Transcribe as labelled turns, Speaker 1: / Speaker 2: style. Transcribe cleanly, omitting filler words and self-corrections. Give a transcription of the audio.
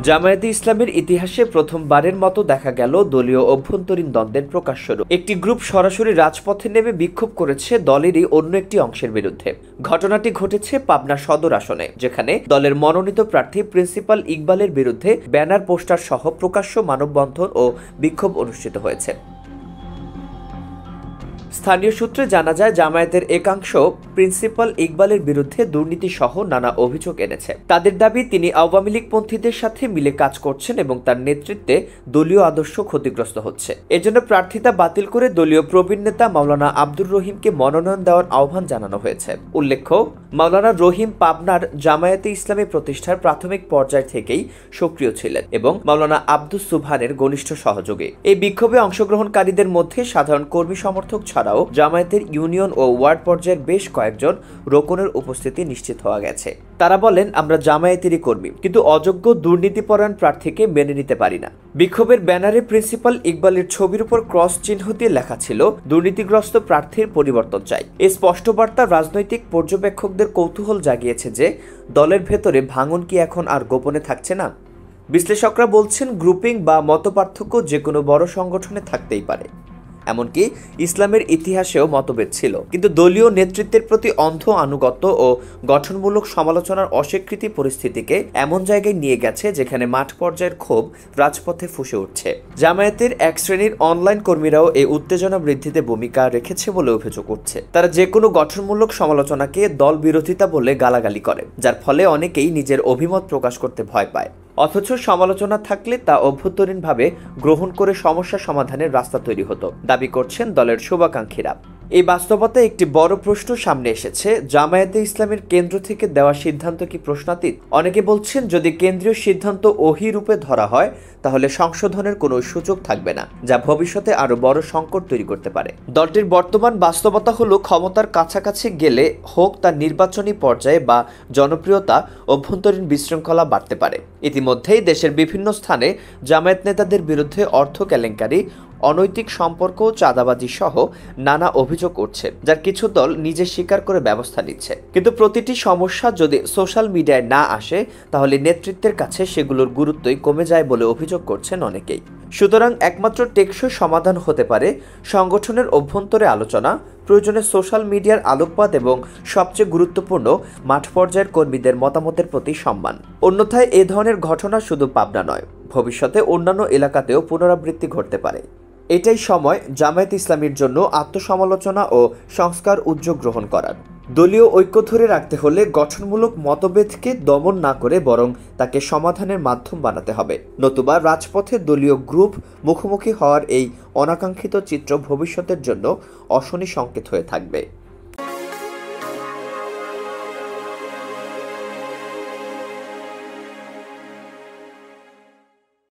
Speaker 1: জামায়াতে ইসলামের ইতিহাসে প্রথমবারের মতো দেখা গেল দলীয় অভ্যন্তরীণ দ্বন্দ্বের প্রকাশ্য রূপ। একটি গ্রুপ সরাসরি রাজপথে নেমে বিক্ষোভ করেছে দলেরই অন্য একটি অংশের বিরুদ্ধে। ঘটনাটি ঘটেছে পাবনা সদর আসনে, যেখানে দলের মনোনীত প্রার্থী প্রিন্সিপাল ইকবালের বিরুদ্ধে ব্যানার, পোস্টার সহ প্রকাশ্য মানববন্ধন ও বিক্ষোভ অনুষ্ঠিত হয়েছে। স্থানীয় সূত্রে জানা যায়, জামায়াতের একাংশ প্রিন্সিপাল ইকবালের বিরুদ্ধে দুর্নীতি সহ নানা অভিযোগ এনেছে। তাদের দাবি, তিনি আওয়ামী লীগপন্থীদের সাথে মিলে কাজ করছেন এবং তার নেতৃত্বে দলীয় আদর্শ ক্ষতিগ্রস্ত হচ্ছে। এজন্য প্রার্থিতা বাতিল করে দলীয় প্রবীণ নেতা মাওলানা আব্দুর রহিমকে মনোনয়ন দেওয়ার আহ্বান জানানো হয়েছে। উল্লেখ্য, মাওলানা রহিম পাবনার জামায়াতে ইসলামী প্রতিষ্ঠার প্রাথমিক পর্যায় থেকেই সক্রিয় ছিলেন এবং মাওলানা আব্দুস সুবহানের ঘনিষ্ঠ সহযোগী। এই বিক্ষোভে অংশগ্রহণকারীদের মধ্যে সাধারণ কর্মী সমর্থক ছাড়াও জামায়াতের ইউনিয়ন ও ওয়ার্ড পর্যায়ের বেশ কয়েকজন রোকনের উপস্থিতি নিশ্চিত হওয়া গেছে। তারা বলেন, আমরা জামায়াতেরই কর্মী, কিন্তু অযোগ্য দুর্নীতিপরায়ণ প্রার্থীকে মেনে নিতে পারি না। বিক্ষোভের ব্যানারে প্রিন্সিপাল ইকবালের ছবির উপর ক্রস চিহ্ন দিয়ে লেখা ছিল, দুর্নীতিগ্রস্ত প্রার্থীর পরিবর্তন চাই। এই স্পষ্ট বার্তা রাজনৈতিক পর্যবেক্ষকদের কৌতূহল জাগিয়েছে যে দলের ভেতরে ভাঙন কি এখন আর গোপনে থাকছে না। বিশ্লেষকরা বলছেন, গ্রুপিং বা মতপার্থক্য যে কোনো বড় সংগঠনে থাকতেই পারে। এমনকি ইসলামের ইতিহাসেও মতভেদ ছিল, কিন্তু দলীয় নেতৃত্বের প্রতি অন্ধ আনুগত্য ও গঠনমূলক সমালোচনার অস্বীকৃতি পরিস্থিতিকে এমন জায়গায় নিয়ে গেছে যেখানে মাঠ পর্যায়ের ক্ষোভ রাজপথে ফুসে উঠছে। জামায়াতের এক শ্রেণীর অনলাইন কর্মীরাও এই উত্তেজনা বৃদ্ধিতে ভূমিকা রেখেছে বলে অভিযোগ উঠছে। তারা যে কোনো গঠনমূলক সমালোচনাকে দল বিরোধিতা বলে গালাগালি করে, যার ফলে অনেকেই নিজের অভিমত প্রকাশ করতে ভয় পায়। অথচ সমালোচনা থাকলে তা অভ্যন্তরীণভাবে গ্রহণ করে সমস্যা সমাধানের রাস্তা তৈরি হতো, দাবি করছেন দলের শুভাকাঙ্ক্ষীরা। এই বাস্তবতায় একটি বড় প্রশ্ন সামনে এসেছে, জামায়াতে ইসলামের কেন্দ্র থেকে দেওয়া সিদ্ধান্ত কি প্রশ্নাতীত? অনেকে বলছেন, যদি কেন্দ্রীয় সিদ্ধান্ত ওহী রূপে ধরা হয় তাহলে সংশোধনের কোনো সুযোগ থাকবে না, যা ভবিষ্যতে আরো বড় সংকট তৈরি করতে পারে। দলটির বর্তমান বাস্তবতা হলো, ক্ষমতার কাছাকাছি গেলে হোক তার নির্বাচনী পর্যায়ে বা জনপ্রিয়তা, অভ্যন্তরীণ বিশৃঙ্খলা বাড়তে পারে। ইতিমধ্যেই দেশের বিভিন্ন স্থানে জামায়াত নেতাদের বিরুদ্ধে অর্থ কেলেঙ্কারি, অনৈতিক সম্পর্ক, চাঁদাবাজি সহ নানা অভিযোগ উঠছে, যার কিছু দল নিজে স্বীকার করে ব্যবস্থা নিচ্ছে। কিন্তু প্রতিটি সমস্যা যদি সোশ্যাল মিডিয়ায় না আসে তাহলে নেতৃত্বের কাছে সেগুলোর গুরুত্বই কমে যায় বলে অভিযোগ করছেন অনেকেই। সুতরাং একমাত্র টেকসই সমাধান হতে পারে সংগঠনের অভ্যন্তরে আলোচনা, প্রয়োজনে সোশ্যাল মিডিয়ার আলোকপাত এবং সবচেয়ে গুরুত্বপূর্ণ, মাঠ পর্যায়ের কর্মীদের মতামতের প্রতি সম্মান। অন্যথায় এ ধরনের ঘটনা শুধু পাবনা নয়, ভবিষ্যতে অন্যান্য এলাকাতেও পুনরাবৃত্তি ঘটতে পারে। এটাই সময় জামায়াত ইসলামীর জন্য আত্মসমালোচনা ও সংস্কার উদ্যোগ গ্রহণ করার। দলীয় ঐক্য ধরে রাখতে হলে গঠনমূলক মতভেদকে দমন না করে বরং তাকে সমাধানের মাধ্যম বানাতে হবে, নতুবা রাজপথে দলীয় গ্রুপ মুখোমুখি হওয়ার এই অনাকাঙ্ক্ষিত চিত্র ভবিষ্যতের জন্য অশনি সংকেত হয়ে থাকবে।